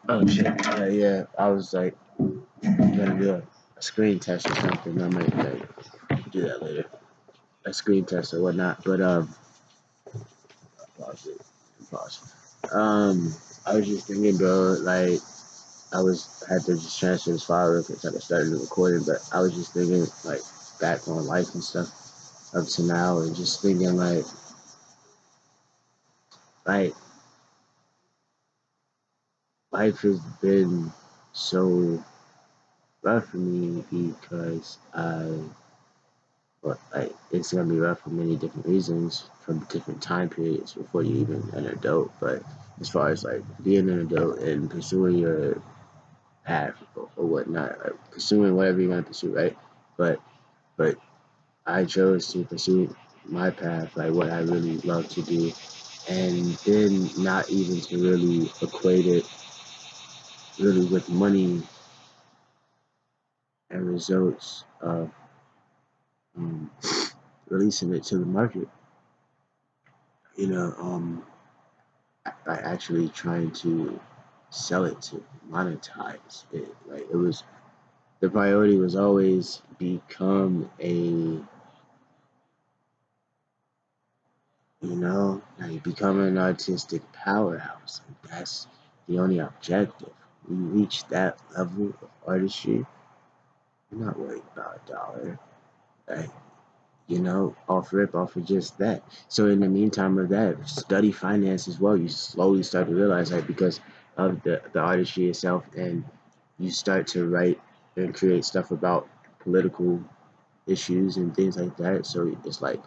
Oh shit. Yeah, yeah. I was like gonna do a screen test or something. I might like do that later. A screen test or whatnot. But pause it. Pause. I was just thinking, bro. Like I had to just transfer this file real quick. So I started the recording, but I was just thinking like back on life and stuff up to now, and just thinking like life has been so rough for me because it's gonna be rough for many different reasons from different time periods before you even an adult. But as far as like being an adult and pursuing your path or whatnot, like pursuing whatever you want to pursue, right? But but I chose to pursue my path, like what I really love to do, and then not even to really equate it really with money and results of um, releasing it to the market. You know, by actually trying to sell it to monetize it. Like it was the priority was always become a like become an artistic powerhouse. Like that's the only objective. When you reach that level of artistry, you're not worried about a dollar. Like, off rip off of just that. So in the meantime of that, study finance as well. You slowly start to realize that because of the artistry itself, and you start to write and create stuff about political issues and things like that. So it's like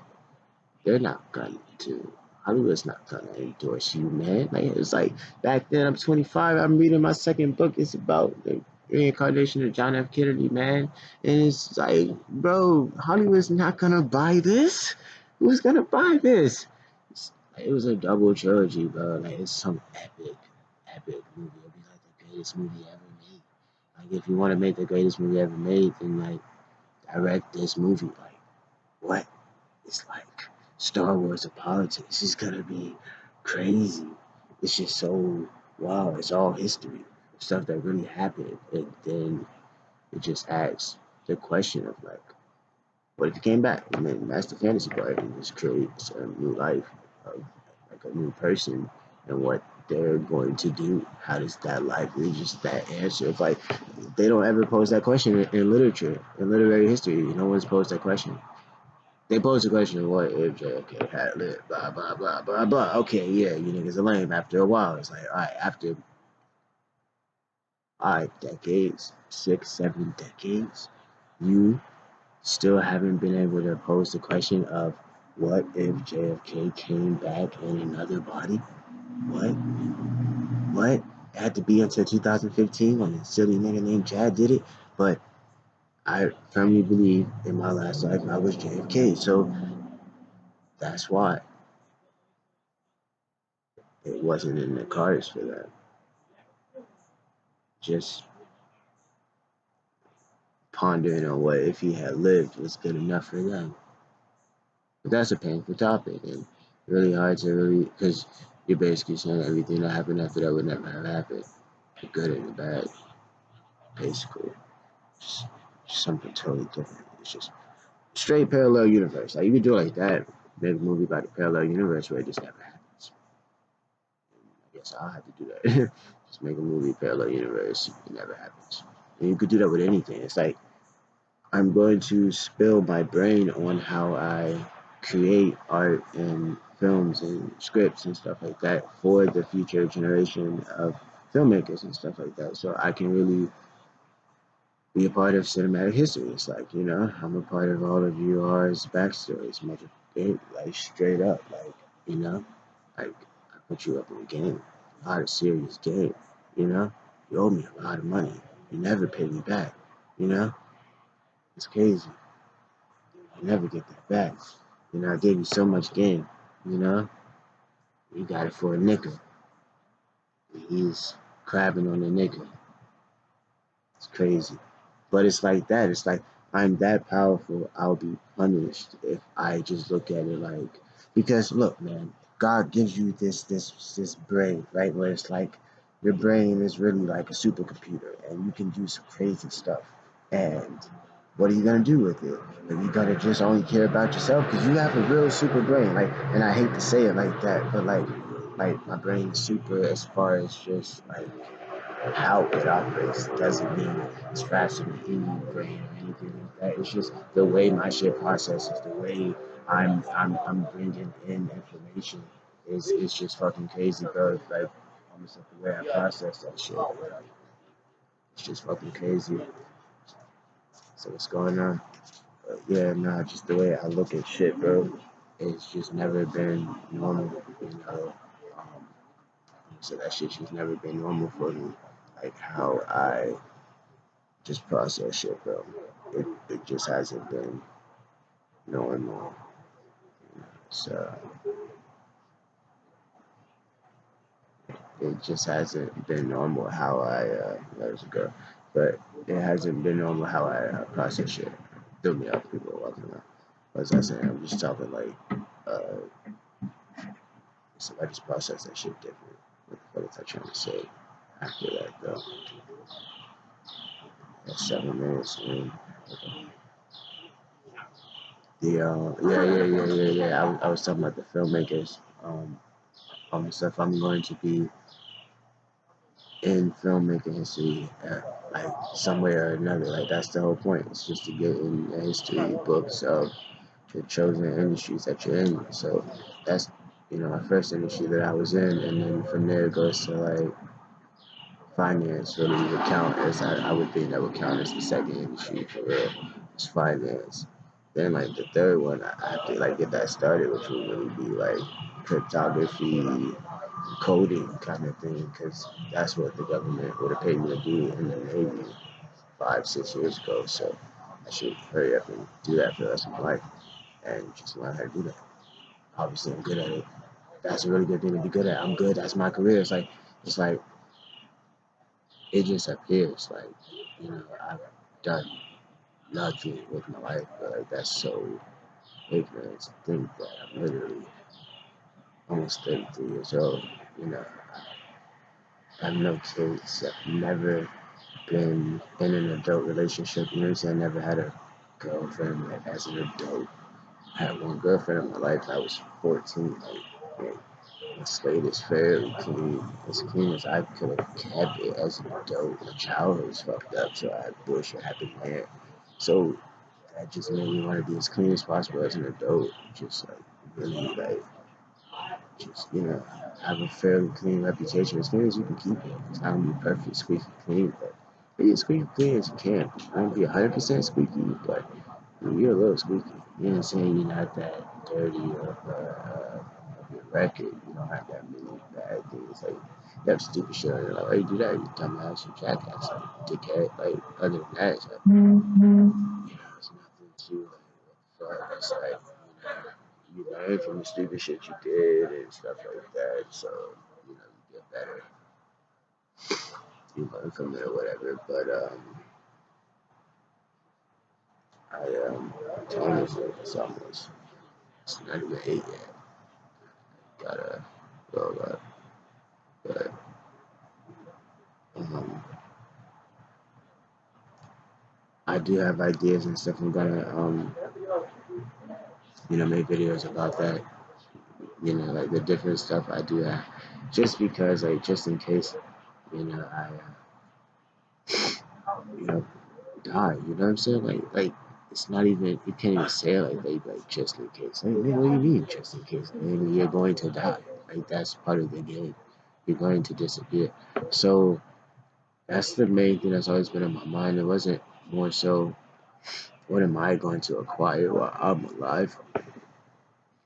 they're not going to. Hollywood's not gonna endorse you, man. Like it's like back then, I'm 25. I'm reading my second book. It's about the reincarnation of John F. Kennedy, man. And it's like, bro, Hollywood's not gonna buy this. Who's gonna buy this? It was a double trilogy, bro. Like it's some epic movie. It'll be like the greatest movie ever made. Like if you want to make the greatest movie ever made, then like direct this movie. Like what? It's like Star Wars of politics. It's gonna be crazy. It's just so wow. It's all history, stuff that really happened, and then it just asks the question of like, what if you came back? And then that's the fantasy part, and just creates a new life of like a new person and what they're going to do. How does that life reach that answer? It's like they don't ever pose that question in literature, in literary history. No one's posed that question. They posed the question, what if JFK had lived, blah, blah, blah, blah, blah. Okay, yeah, you niggas are lame. After a while, it's like, all right, after 5 decades, 6, 7 decades, you still haven't been able to pose the question of what if JFK came back in another body? What? What? It had to be until 2015 when a silly nigga named Chad did it. But I firmly believe in my last life I was JFK. So that's why it wasn't in the cards for that. Just pondering on what if he had lived was good enough for them. But that's a painful topic and really hard to really, because you're basically saying everything that happened after that would never have happened, the good and the bad, basically. Just, just something totally different. It's just straight parallel universe. Like you could do it like that, make a movie about a parallel universe where it just never happens. I guess I'll have to do that. Just make a movie parallel universe, it never happens. And you could do that with anything. It's like I'm going to spill my brain on how I create art and films and scripts and stuff like that for the future generation of filmmakers and stuff like that. So I can really be a part of cinematic history. It's like, I'm a part of all of yours backstories, like straight up, like I put you up in a game, a lot of serious game, you know? You owe me a lot of money. You never paid me back, you know? It's crazy. You never get that back. I gave you so much game, you know? You got it for a nickel. He's crabbing on the nickel. It's crazy. But it's like that. It's like I'm that powerful, I'll be punished if I just look at it because look, man, God gives you this brain, right? Where it's like Your brain is really like a supercomputer, and you can do some crazy stuff. And what are you gonna do with it? Are you gonna just only care about yourself? Because you have a real super brain. Like, and I hate to say it like that, but like my brain is super as far as just like how it operates. It doesn't mean it's faster than any brain or anything like that. It's just the way my shit processes, the way I'm bringing in information is just fucking crazy, bro. Like almost like the way I process that shit. It's just fucking crazy. So what's going on? But yeah, nah, just the way I look at shit, bro. It's just never been normal, you know. Um, so that shit just never been normal for me. Like how I just process shit, bro. It just hasn't been normal. So it just hasn't been normal how I let it go. But it hasn't been normal how I process shit. Threw me off, people walking around. As I said, I'm just talking like so I just process that shit different. What the fuck was I trying to say after that though? That's 7 minutes, man. Okay. I was talking about the filmmakers. Stuff I'm going to be in filmmaking history, like some way or another. Like that's the whole point. It's just to get in the history books of the chosen industries that you're in. So that's my first industry that I was in, and then from there it goes to like finance. Really would count as I would think that would count as the second industry for real. It's finance. Then like the third one, I have to like get that started, which would really be like cryptography, coding kind of thing, because that's what the government would have paid me to do in the Navy 5, 6 years ago. So I should hurry up and do that for the rest of my life and just learn how to do that. Obviously, I'm good at it. That's a really good thing to be good at. I'm good. That's my career. It's like it just appears. Like I've done nothing with my life, but like that's so ignorant to think that I'm literally almost 33 years old. You know, I have no kids. I've never been in an adult relationship. You know what I'm saying? I never had a girlfriend like, as an adult. I had one girlfriend in my life. I was 14. Like, my slate is fairly clean, as clean as I could have kept it as an adult. My childhood was fucked up, so I had bullshit happen there. So that just made me want to be as clean as possible as an adult. Just like really like just have a fairly clean reputation, as clean as you can keep it. It's not gonna be perfect, squeaky clean, but be as squeaky clean as you can. You won't be 100% squeaky, but you're a little squeaky. You know what I'm saying? You're not that dirty of your record. You don't have that many bad things. Like you have stupid shit on your like, oh, you do that, you dumbass, you jackass, like dickhead. Like other than that, it's like it's nothing to like fuck. It's like you learn from the stupid shit you did and stuff like that. So you get better. You learn from it or whatever. But time is it's almost it's not even 8 yet. Gotta roll up. But um, I do have ideas and stuff. I'm gonna make videos about that. Like the different stuff I do have, just because like just in case I you know die. You know what I'm saying? Like it's not even you can't even say it like just in case. Like, what do you mean just in case? I mean, you're going to die. Like that's part of the game. You're going to disappear. So that's the main thing that's always been in my mind. It wasn't more so what am I going to acquire while I'm alive?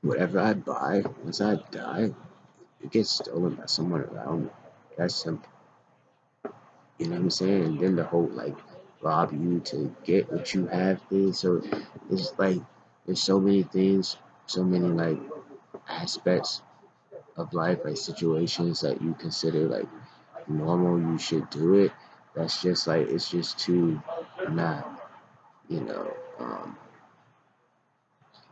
Whatever I buy, once I die, it gets stolen by someone around me. That's simple. You know what I'm saying? And then the whole like rob you to get what you have thing. So it's like there's so many things, so many like aspects of life, like situations that you consider like normal, you should do it. That's just like it's just too not, you know,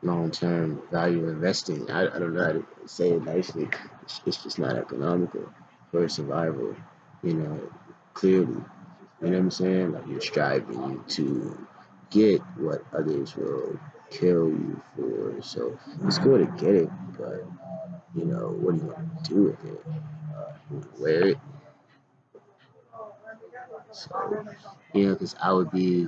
long term value investing. I don't know how to say it nicely. It's just not economical for survival. you know, clearly. You know what I'm saying? Like you're striving to get what others will kill you for. So it's cool to get it, but you know, what do you want to do with it? Wear it. So, you know, because I would be,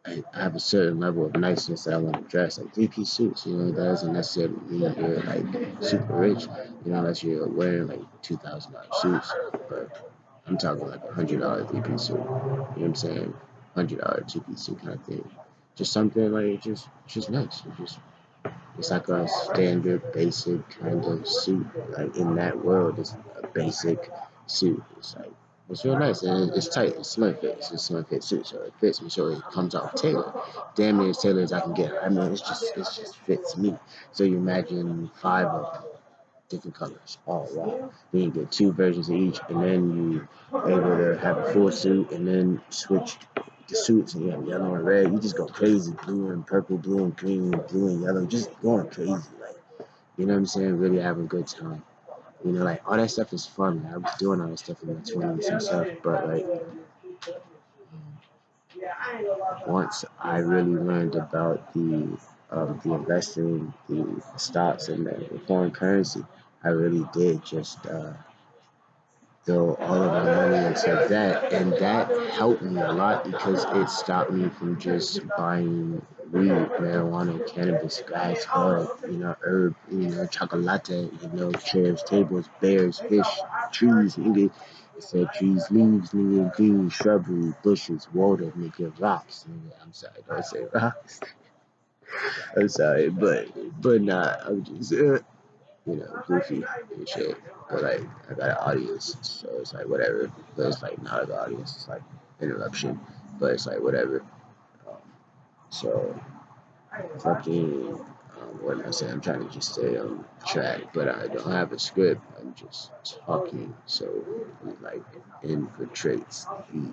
I have a certain level of niceness that I want to dress. Like three-piece suits, you know, that doesn't necessarily mean you're like super rich, you know, unless you're wearing like $2,000 suits. But I'm talking like $100 three-piece suit. You know what I'm saying? $100 two-piece suit kind of thing. Just something like just nice. It's like a standard basic kind of suit. Like in that world, it's a basic suit. It's like it's real nice and it's tight. It's slim fit. It's a slim fit suit, so it fits me. So it comes off tailored. Damn near as tailored as I can get. I mean, it just fits me. So you imagine five of them, different colors. Oh wow! Then you get two versions of each, and then you able to have a full suit, and then switch the suits, and you have yellow and red. You just go crazy, blue and purple, blue and green, blue and yellow, just going crazy. Like you know what I'm saying? Really having a good time. You know, like all that stuff is fun. Man. I was doing all that stuff in my 20s and stuff, but like once I really learned about the investing, the stocks, and the foreign currency, I really did just throw all of my money into that, and that helped me a lot because it stopped me from just buying weed, marijuana, cannabis, grass, bud, you know, herb, you know, chocolate, you know, chairs, tables, bears, fish, trees, nigga. It said trees, leaves, nigga, green, shrubbery, bushes, water, nigga, rocks, nigga. I'm sorry, don't say rocks. I'm sorry, but nah, I'm just you know, goofy and shit. But like, I got an audience, so it's like whatever. But it's like not an audience. It's like interruption. But it's like whatever. Um, so fucking, what am I saying? I'm trying to just stay on track, but I don't have a script. I'm just talking, so it like infiltrates the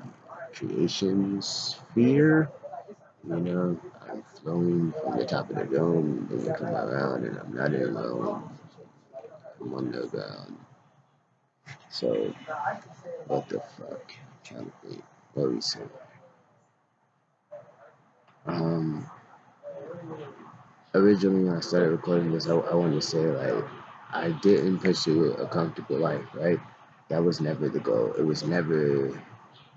creation sphere. You know, I'm flowing from the top of the dome, and you come around, and I'm not alone. I'm on the ground. So, what the fuck? I'm trying to think. What we say? Um, Originally when I started recording this, I wanted to say like I didn't pursue a comfortable life, right? That was never the goal. It was never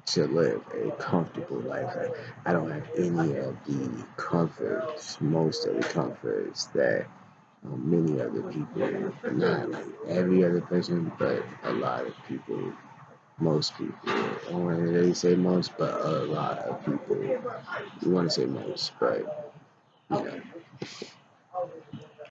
to live a comfortable life. Like, I don't have any of the comforts, most of the comforts that many other people, not like every other person, but a lot of people, most people. I don't want to really say most, but a lot of people. You want to say most, but you know.